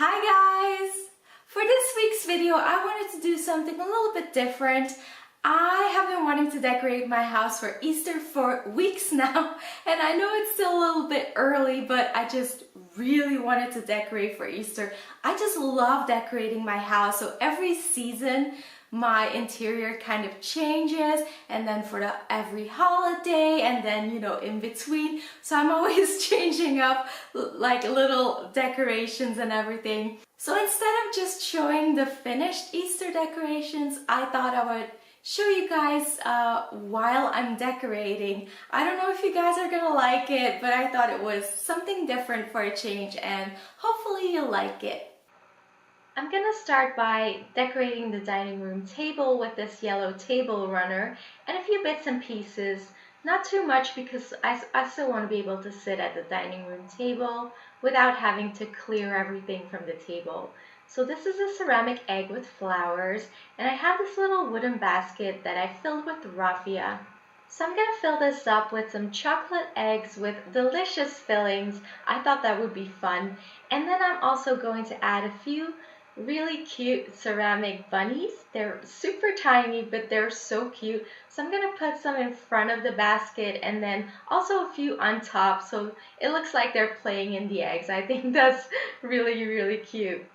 Hi guys! For this week's video, I wanted to do something a little bit different. I have been wanting to decorate my house for Easter for weeks now, and I know it's still a little bit early, but I just really wanted to decorate for Easter. I just love decorating my house, so every season my interior kind of changes, and then for every holiday, and then in between, so I'm always changing up like little decorations and everything. So instead of just showing the finished Easter decorations, I thought I would show you guys while I'm decorating. I don't know if you guys are gonna like it, but I thought it was something different for a change, and hopefully you'll like it. I'm gonna start by decorating the dining room table with this yellow table runner and a few bits and pieces. Not too much because I still want to be able to sit at the dining room table without having to clear everything from the table. So this is a ceramic egg with flowers, and I have this little wooden basket that I filled with raffia. So I'm gonna fill this up with some chocolate eggs with delicious fillings. I thought that would be fun. And then I'm also going to add a few really cute ceramic bunnies. They're super tiny, but they're so cute. So I'm gonna put some in front of the basket and then also a few on top, so it looks like they're playing in the eggs. I think that's really cute.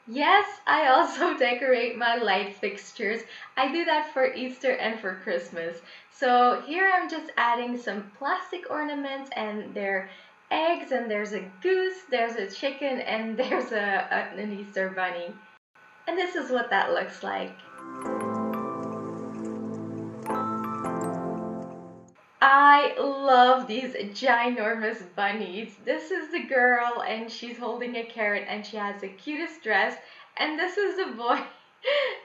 Yes, I also decorate my light fixtures. I do that for Easter and for Christmas. So here I'm just adding some plastic ornaments, and they're eggs, and there's a goose, there's a chicken, and there's an Easter bunny. And this is what that looks like. I love these ginormous bunnies. This is the girl, and she's holding a carrot, and she has the cutest dress. And this is the boy.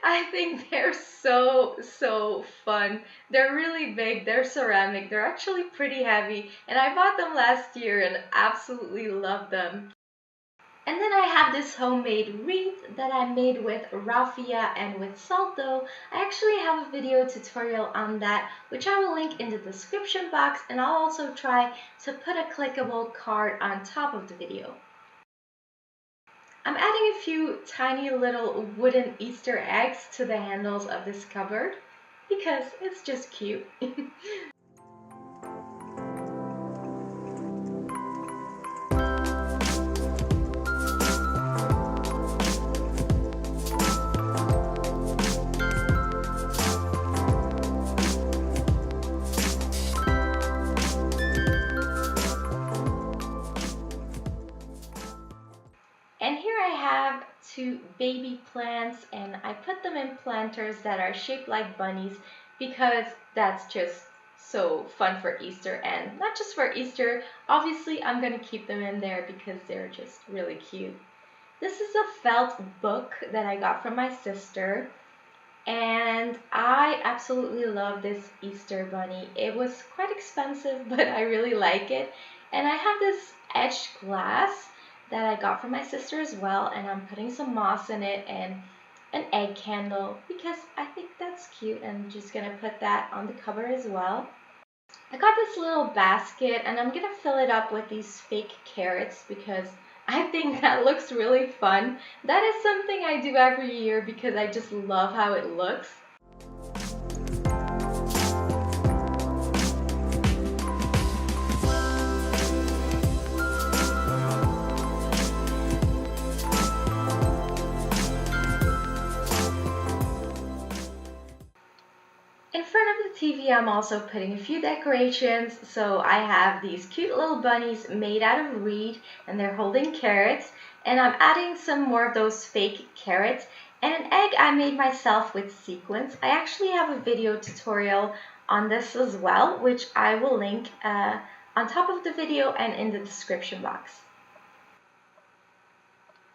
I think they're so fun. They're really big, they're ceramic, they're actually pretty heavy, and I bought them last year and absolutely love them. And then I have this homemade wreath that I made with raffia and with salt dough. I actually have a video tutorial on that, which I will link in the description box, and I'll also try to put a clickable card on top of the video. I'm adding a few tiny little wooden Easter eggs to the handles of this cupboard because it's just cute. And here I have two baby plants, and I put them in planters that are shaped like bunnies because that's just so fun for Easter. And not just for Easter, obviously I'm going to keep them in there because they're just really cute. This is a felt book that I got from my sister, and I absolutely love this Easter bunny. It was quite expensive, but I really like it. And I have this etched glass that I got from my sister as well, and I'm putting some moss in it and an egg candle because I think that's cute, and I'm just gonna put that on the cover as well. I got this little basket, and I'm gonna fill it up with these fake carrots because I think that looks really fun. That is something I do every year because I just love how it looks. In front of the TV, I'm also putting a few decorations. So I have these cute little bunnies made out of reed, and they're holding carrots. And I'm adding some more of those fake carrots and an egg I made myself with sequins. I actually have a video tutorial on this as well, which I will link on top of the video and in the description box.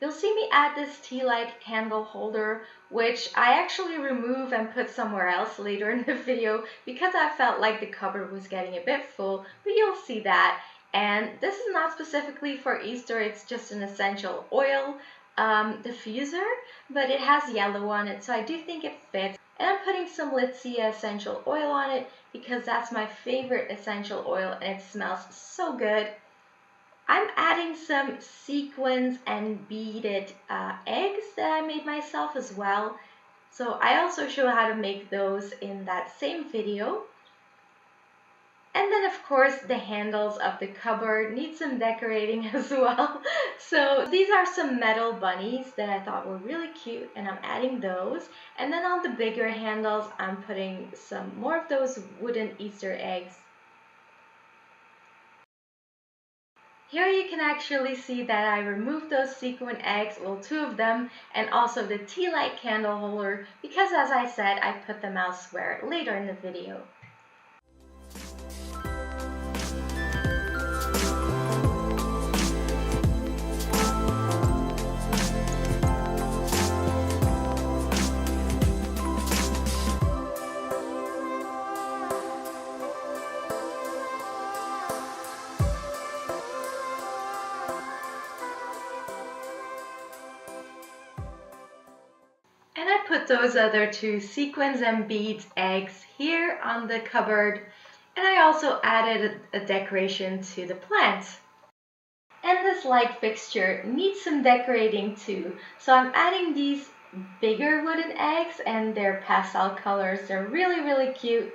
You'll see me add this tea light candle holder, which I actually remove and put somewhere else later in the video because I felt like the cupboard was getting a bit full, but you'll see that. And this is not specifically for Easter, it's just an essential oil. diffuser, but it has yellow on it, so I do think it fits. And I'm putting some Litsia essential oil on it because that's my favorite essential oil and it smells so good. I'm adding some sequins and beaded eggs that I made myself as well. So I also show how to make those in that same video. And then of course the handles of the cupboard need some decorating as well. So these are some metal bunnies that I thought were really cute and I'm adding those. And then on the bigger handles I'm putting some more of those wooden Easter eggs. Here you can actually see that I removed those sequin eggs, well 2 of them, and also the tea light candle holder because as I said I put them elsewhere later in the video. And I put those other 2 sequins and beads eggs here on the cupboard, and I also added a decoration to the plants. And this light fixture needs some decorating too, so I'm adding these bigger wooden eggs and they're pastel colors. They're really cute.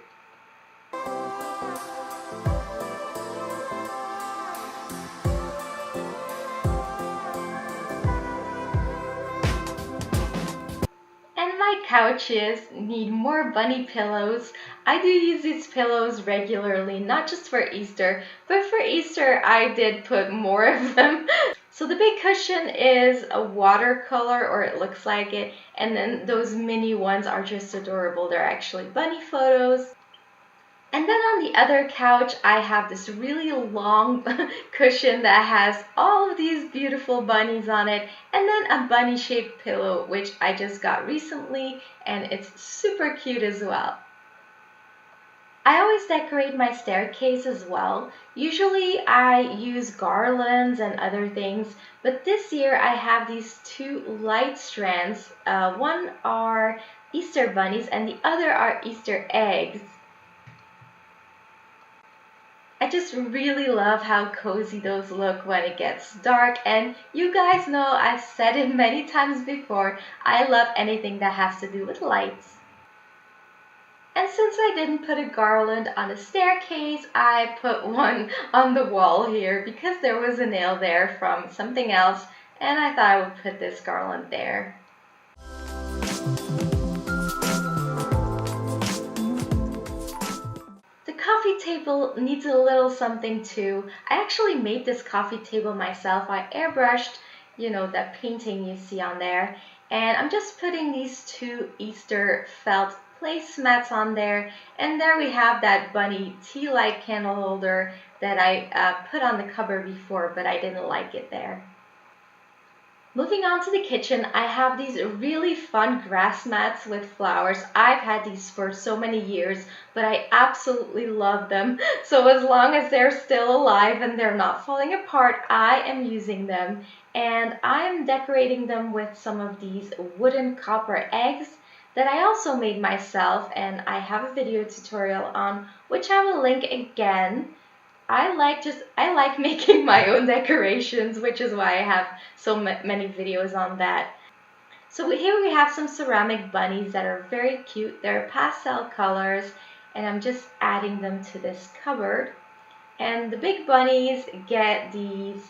Couches need more bunny pillows. I do use these pillows regularly, not just for Easter, but for Easter I did put more of them. So the big cushion is a watercolor, or it looks like it, and then those mini ones are just adorable. They're actually bunny photos. And then on the other couch, I have this really long cushion that has all of these beautiful bunnies on it, and then a bunny-shaped pillow, which I just got recently, and it's super cute as well. I always decorate my staircase as well. Usually I use garlands and other things, but this year I have these 2 light strands. One are Easter bunnies and the other are Easter eggs. I just really love how cozy those look when it gets dark, and you guys know I've said it many times before, I love anything that has to do with lights. And since I didn't put a garland on the staircase, I put one on the wall here because there was a nail there from something else, and I thought I would put this garland there. Coffee table needs a little something too. I actually made this coffee table myself. I airbrushed, you know, that painting you see on there. And I'm just putting these 2 Easter felt placemats on there. And there we have that bunny tea light candle holder that I put on the cupboard before, but I didn't like it there. Moving on to the kitchen, I have these really fun grass mats with flowers. I've had these for so many years, but I absolutely love them. So as long as they're still alive and they're not falling apart, I am using them. And I'm decorating them with some of these wooden copper eggs that I also made myself, and I have a video tutorial on, which I will link again. I like making my own decorations, which is why I have so many videos on that. So here we have some ceramic bunnies that are very cute. They're pastel colors, and I'm just adding them to this cupboard. And the big bunnies get these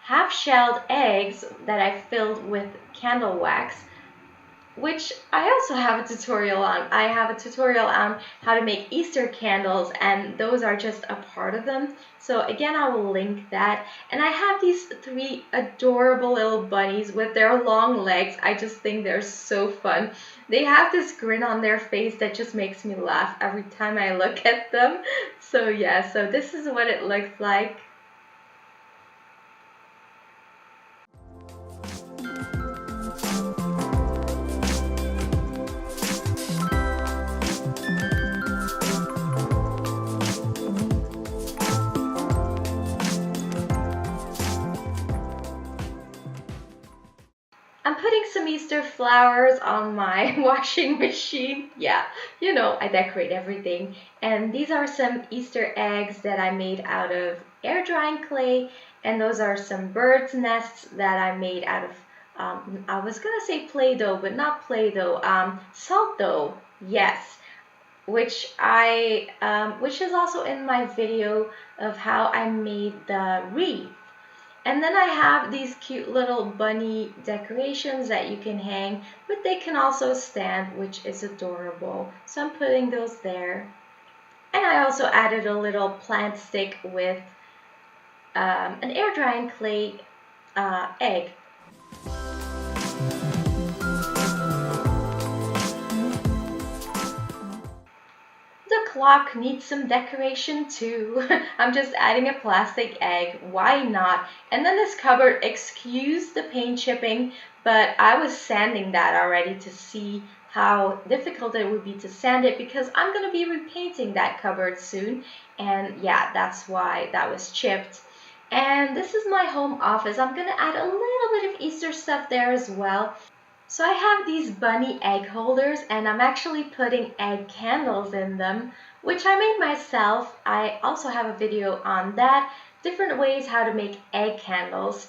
half-shelled eggs that I filled with candle wax, which I also have a tutorial on. I have a tutorial on how to make Easter candles, and those are just a part of them. So again, I will link that. And I have these 3 adorable little bunnies with their long legs. I just think they're so fun. They have this grin on their face that just makes me laugh every time I look at them. So yeah, so this is what it looks like. flowers on my washing machine. Yeah, you know, I decorate everything. And these are some Easter eggs that I made out of air drying clay. And those are some birds' nests that I made out of, I was gonna say Play-Doh, but not Play-Doh, salt dough, yes. Which is also in my video of how I made the wreath. And then I have these cute little bunny decorations that you can hang, but they can also stand, which is adorable. So I'm putting those there. And I also added a little plant stick with an air drying clay egg. The clock needs some decoration too. I'm just adding a plastic egg, why not? And then this cupboard, excuse the paint chipping, but I was sanding that already to see how difficult it would be to sand it because I'm going to be repainting that cupboard soon. And yeah, that's why that was chipped. And this is my home office. I'm going to add a little bit of Easter stuff there as well. So I have these bunny egg holders and I'm actually putting egg candles in them, which I made myself. I also have a video on that, different ways how to make egg candles.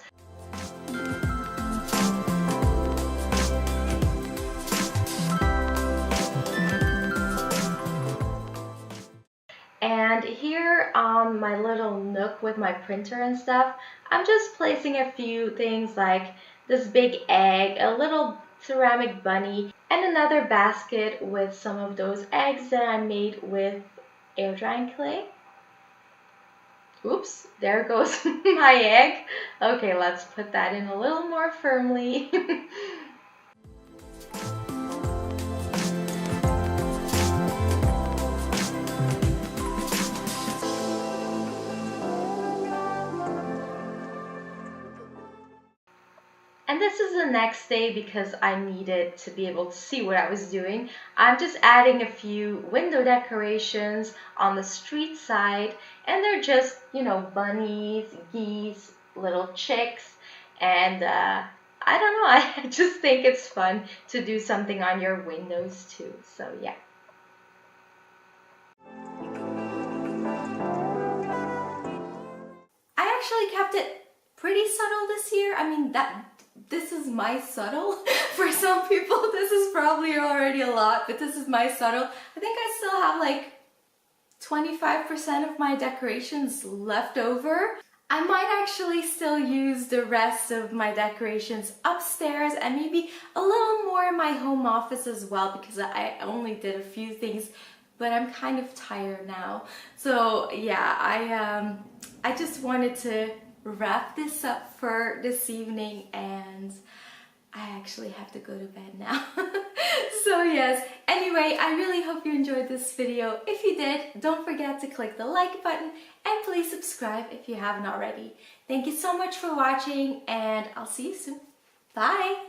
And here on my little nook with my printer and stuff, I'm just placing a few things like this big egg, a little ceramic bunny, and another basket with some of those eggs that I made with air drying clay. Oops, there goes my egg. Okay, let's put that in a little more firmly. And this is the next day because I needed to be able to see what I was doing. I'm just adding a few window decorations on the street side, and they're just, you know, bunnies, geese, little chicks, and I don't know, I just think it's fun to do something on your windows too, so yeah. I actually kept it pretty subtle this year. I mean, this is my subtle. For some people, this is probably already a lot, but this is my subtle. I think I still have like 25% of my decorations left over. I might actually still use the rest of my decorations upstairs and maybe a little more in my home office as well because I only did a few things, but I'm kind of tired now. So yeah, I just wanted to wrap this up for this evening and I actually have to go to bed now. So yes, anyway, I really hope you enjoyed this video. If you did, don't forget to click the like button and please subscribe if you haven't already. Thank you so much for watching and I'll see you soon. Bye!